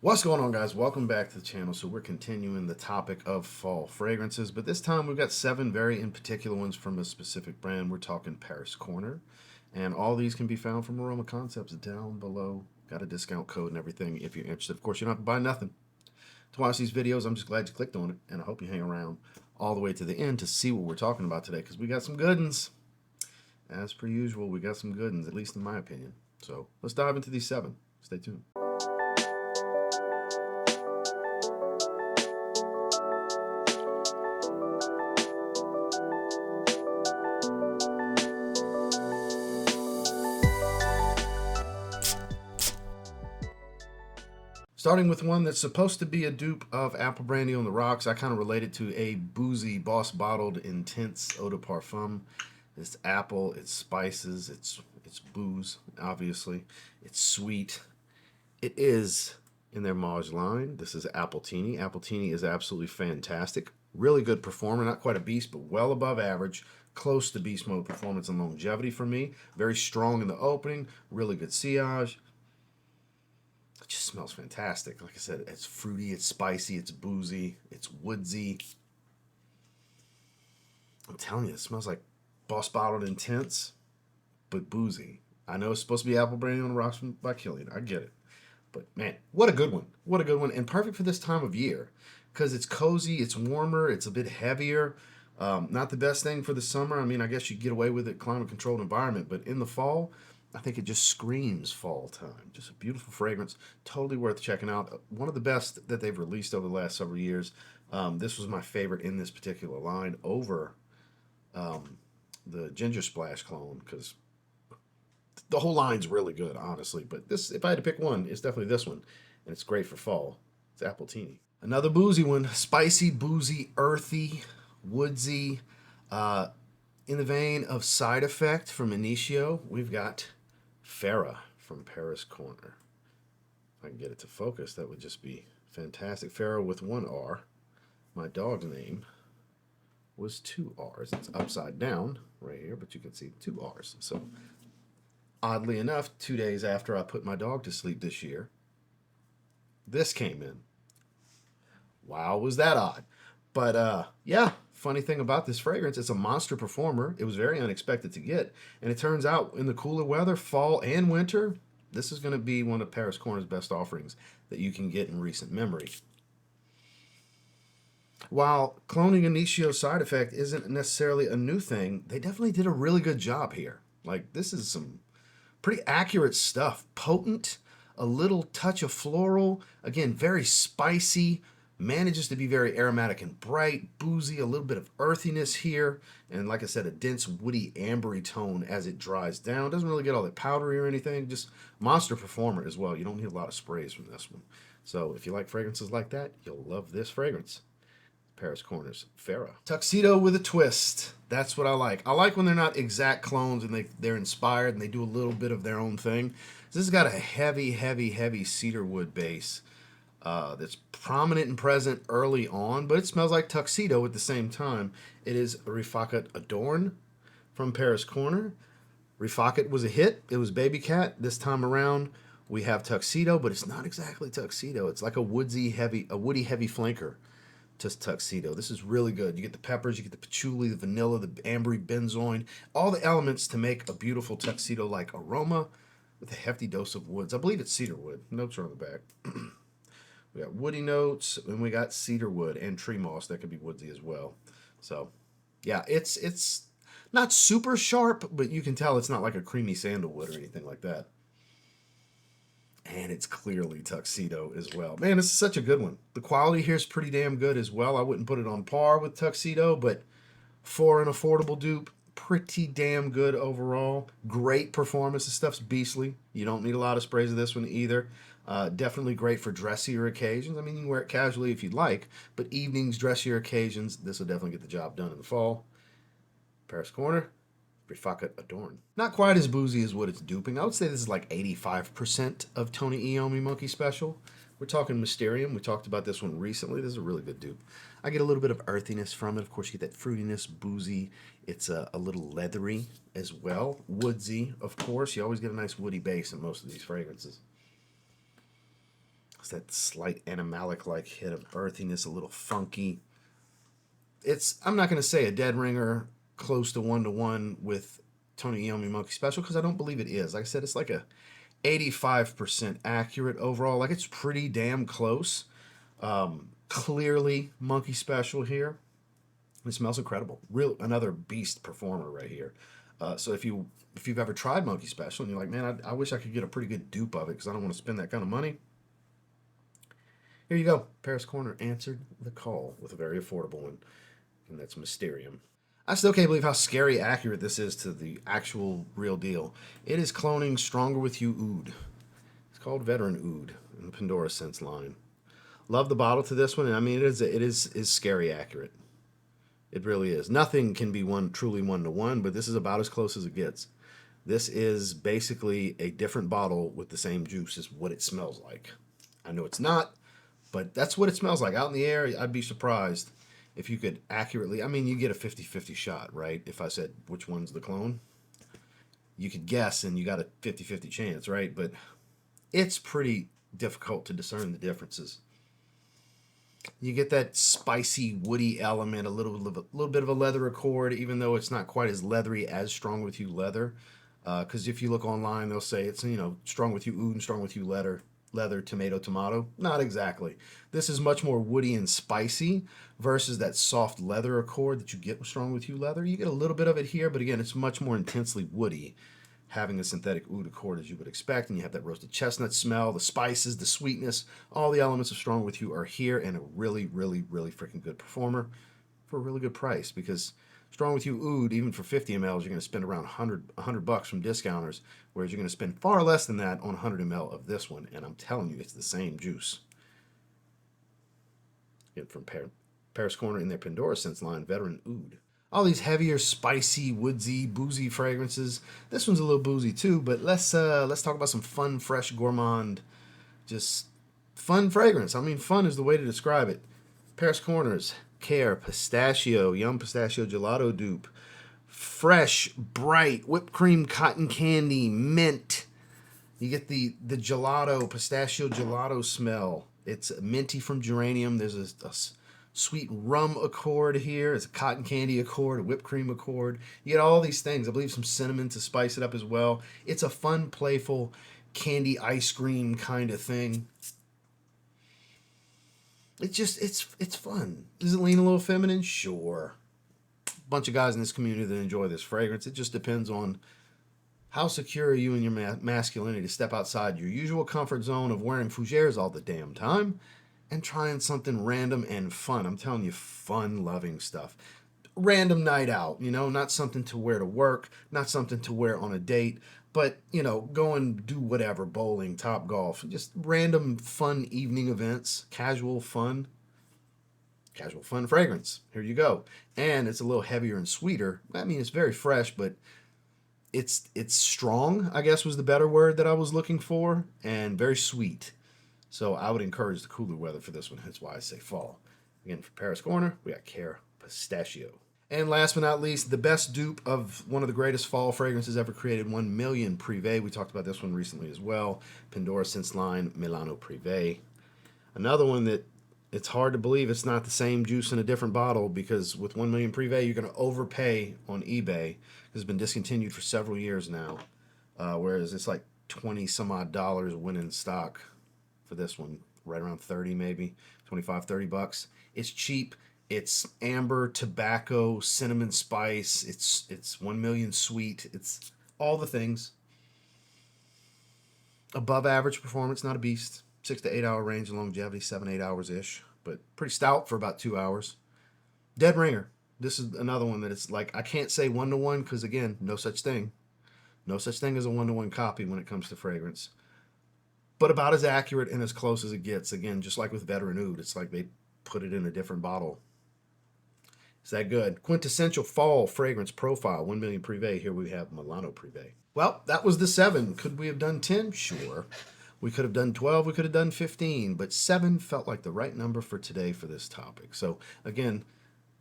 What's going on, guys? Welcome back to the channel. So we're continuing the topic of fall fragrances, but this time we've got 7 very in particular ones from a specific brand. We're talking Paris Corner, and all these can be found from Aroma Concepts down below. Got a discount code and everything if you're interested. Of course, you don't have to buy nothing to watch these videos. I'm just glad you clicked on it, and I hope you hang around all the way to the end to see what we're talking about today, because we got some good ones. As per usual, we got some good ones, at least in my opinion. So let's dive into these 7. Stay tuned. Starting with one that's supposed to be a dupe of Apple Brandy on the Rocks. I kind of relate it to a boozy, boss bottled, intense eau de parfum. It's apple, it's spices, it's booze, obviously. It's sweet. It is in their Mawj line. This is Appletini. Appletini is absolutely fantastic. Really good performer, not quite a beast, but well above average. Close to beast mode performance and longevity for me. Very strong in the opening, really good sillage. It just smells fantastic. Like I said, it's fruity, it's spicy, it's boozy, it's woodsy. I'm telling you, it smells like Boss Bottled Intense, but boozy. I know it's supposed to be Apple Brandy on the Rocks by Killian. I get it. But man, what a good one. What a good one. And perfect for this time of year because it's cozy, it's warmer, it's a bit heavier. Not the best thing for the summer. I mean, I guess you get away with it, climate controlled environment. But in the fall, I think it just screams fall time. Just a beautiful fragrance. Totally worth checking out. One of the best that they've released over the last several years. This was my favorite in this particular line over the Ginger Splash clone because the whole line's really good, honestly. But this, if I had to pick one, it's definitely this one. And it's great for fall. It's Appletini. Another boozy one. Spicy, boozy, earthy, woodsy. In the vein of Side Effect from Initio, we've got Farah from Paris Corner. If I can get it to focus, that would just be fantastic. Farah with 1 R. My dog's name was 2 R's. It's upside down right here, but you can see 2 R's. So oddly enough, 2 days after I put my dog to sleep this year, this came in. Wow, was that odd. But yeah, funny thing about this fragrance, it's a monster performer. It was very unexpected to get. And it turns out in the cooler weather, fall and winter, this is going to be one of Paris Corner's best offerings that you can get in recent memory. While cloning Initio Side Effect isn't necessarily a new thing, they definitely did a really good job here. Like, this is some pretty accurate stuff. Potent, a little touch of floral. Again, very spicy. Manages to be very aromatic and bright, boozy, a little bit of earthiness here. And like I said, a dense, woody, ambery tone as it dries down. Doesn't really get all that powdery or anything. Just monster performer as well. You don't need a lot of sprays from this one. So if you like fragrances like that, you'll love this fragrance. Paris Corner's Farah. Tuxedo with a twist. That's what I like. I like when they're not exact clones and they're inspired and they do a little bit of their own thing. This has got a heavy, heavy, heavy cedar wood base that's prominent and present early on, but it smells like Tuxedo at the same time. It is Rifaaqat Adorn from Paris Corner. Rifaaqat was a hit. It was Baby Cat. This time around, we have Tuxedo, but it's not exactly Tuxedo. It's like a woody heavy flanker to Tuxedo. This is really good. You get the peppers, you get the patchouli, the vanilla, the ambery benzoin, all the elements to make a beautiful Tuxedo-like aroma with a hefty dose of woods. I believe it's cedar wood. Notes are on the back. We got woody notes, and we got cedar wood and tree moss that could be woodsy as well. So, yeah, it's not super sharp, but you can tell it's not like a creamy sandalwood or anything like that. And it's clearly Tuxedo as well. Man, this is such a good one. The quality here is pretty damn good as well. I wouldn't put it on par with Tuxedo, but for an affordable dupe, pretty damn good overall. Great performance. This stuff's beastly. You don't need a lot of sprays of this one either. Definitely great for dressier occasions. I mean, you can wear it casually if you'd like, but evenings, dressier occasions, this will definitely get the job done in the fall. Paris Corner, Rifaaqat Adorn. Not quite as boozy as what it's duping. I would say this is like 85% of Tony Iommi Monkey Special. We're talking Mysterium. We talked about this one recently. This is a really good dupe. I get a little bit of earthiness from it. Of course, you get that fruitiness, boozy. It's a little leathery as well. Woodsy, of course. You always get a nice woody base in most of these fragrances. It's that slight animalic-like hit of earthiness, a little funky. I'm not going to say a dead ringer close to 1-to-1 with Tony Iommi Monkey Special, because I don't believe it is. Like I said, it's like a 85% accurate overall. Like, it's pretty damn close. Clearly Monkey Special here. It smells incredible. Another beast performer right here. So if you've ever tried Monkey Special and you're like, man, I wish I could get a pretty good dupe of it because I don't want to spend that kind of money, here you go. Paris Corner answered the call with a very affordable one, and that's Mysterium. I still can't believe how scary accurate this is to the actual real deal. It is cloning Stronger With You Oud. It's called Veteran Oud in the Pendora Scents line. Love the bottle to this one, and I mean it is scary accurate. It really is. Nothing can be truly 1-to-1, but this is about as close as it gets. This is basically a different bottle with the same juice is what it smells like. I know it's not, but that's what it smells like. Out in the air, I'd be surprised if you could accurately, I mean, you get a 50-50 shot, right? If I said which one's the clone, you could guess and you got a 50-50 chance, right? But it's pretty difficult to discern the differences. You get that spicy, woody element, a little bit of a leather accord, even though it's not quite as leathery as Strong With You leather. Because if you look online, they'll say it's, Strong With You Oud and Strong With You leather, tomato. Not exactly. This is much more woody and spicy versus that soft leather accord that you get with Strong With You leather. You get a little bit of it here, but again, it's much more intensely woody, having a synthetic oud accord as you would expect, and you have that roasted chestnut smell, the spices, the sweetness, all the elements of Strong With You are here, and a really, really, really freaking good performer for a really good price, because Strong With You Oud, even for 50 mLs, you're going to spend around $100 from discounters, whereas you're going to spend far less than that on 100 ml of this one, and I'm telling you, it's the same juice. Again, from Paris Corner in their Pendora Scents line, Veteran Oud. All these heavier, spicy, woodsy, boozy fragrances. This one's a little boozy too, but let's talk about some fun, fresh, gourmand, just fun fragrance. I mean, fun is the way to describe it. Paris Corner's Khair Pistachio, Yum Pistachio Gelato dupe. Fresh, bright, whipped cream, cotton candy, mint. You get the gelato, pistachio gelato smell. It's minty from geranium. There's a sweet rum accord here. It's a cotton candy accord, a whipped cream accord. You get all these things. I believe some cinnamon to spice it up as well. It's a fun, playful candy ice cream kind of thing. It's fun. Does it lean a little feminine? Sure. Bunch of guys in this community that enjoy this fragrance. It just depends on how secure are you in your masculinity to step outside your usual comfort zone of wearing fougères all the damn time and trying something random and fun. I'm telling you, fun-loving stuff. Random night out, not something to wear to work, not something to wear on a date, but, go and do whatever, bowling, top golf, just random fun evening events, casual fun fragrance. Here you go. And it's a little heavier and sweeter. I mean, it's very fresh, but it's strong, I guess was the better word that I was looking for, and very sweet. So I would encourage the cooler weather for this one. That's why I say fall. Again, for Paris Corner, we got Khair Pistachio. And last but not least, the best dupe of one of the greatest fall fragrances ever created, 1 Million Prive. We talked about this one recently as well. Pendora Scents line, Milano Prive. Another one that it's hard to believe it's not the same juice in a different bottle, because with 1 Million Prive, you're going to overpay on eBay. It's been discontinued for several years now, whereas it's like 20 some odd dollars went in stock for this one, right around 30 maybe, 25, $30. It's cheap. It's amber, tobacco, cinnamon spice. It's 1 million sweet. It's all the things. Above average performance, not a beast. 6 to 8 hour range of longevity, 7-8 hours-ish, but pretty stout for about 2 hours. Dead ringer. This is another one that it's like, I can't say 1-to-1 because, again, no such thing. No such thing as a 1-to-1 copy when it comes to fragrance. But about as accurate and as close as it gets. Again, just like with Veteran Oud, it's like they put it in a different bottle. Is that good? Quintessential fall fragrance profile, 1 Million Prive. Here we have Milano Prive. Well, that was the 7. Could we have done 10? Sure. We could have done 12. We could have done 15. But 7 felt like the right number for today for this topic. So, again,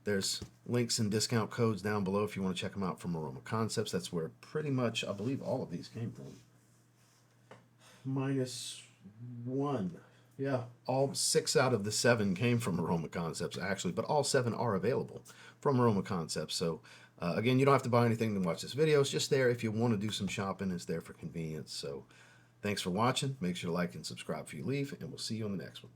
there's links and discount codes down below if you want to check them out from Aroma Concepts. That's where pretty much, I believe, all of these came from. -1. Yeah, all 6 out of the 7 came from Aroma Concepts, actually, but all 7 are available from Aroma Concepts. So, again, you don't have to buy anything to watch this video. It's just there if you want to do some shopping. It's there for convenience. So, thanks for watching. Make sure to like and subscribe before you leave, and we'll see you on the next one.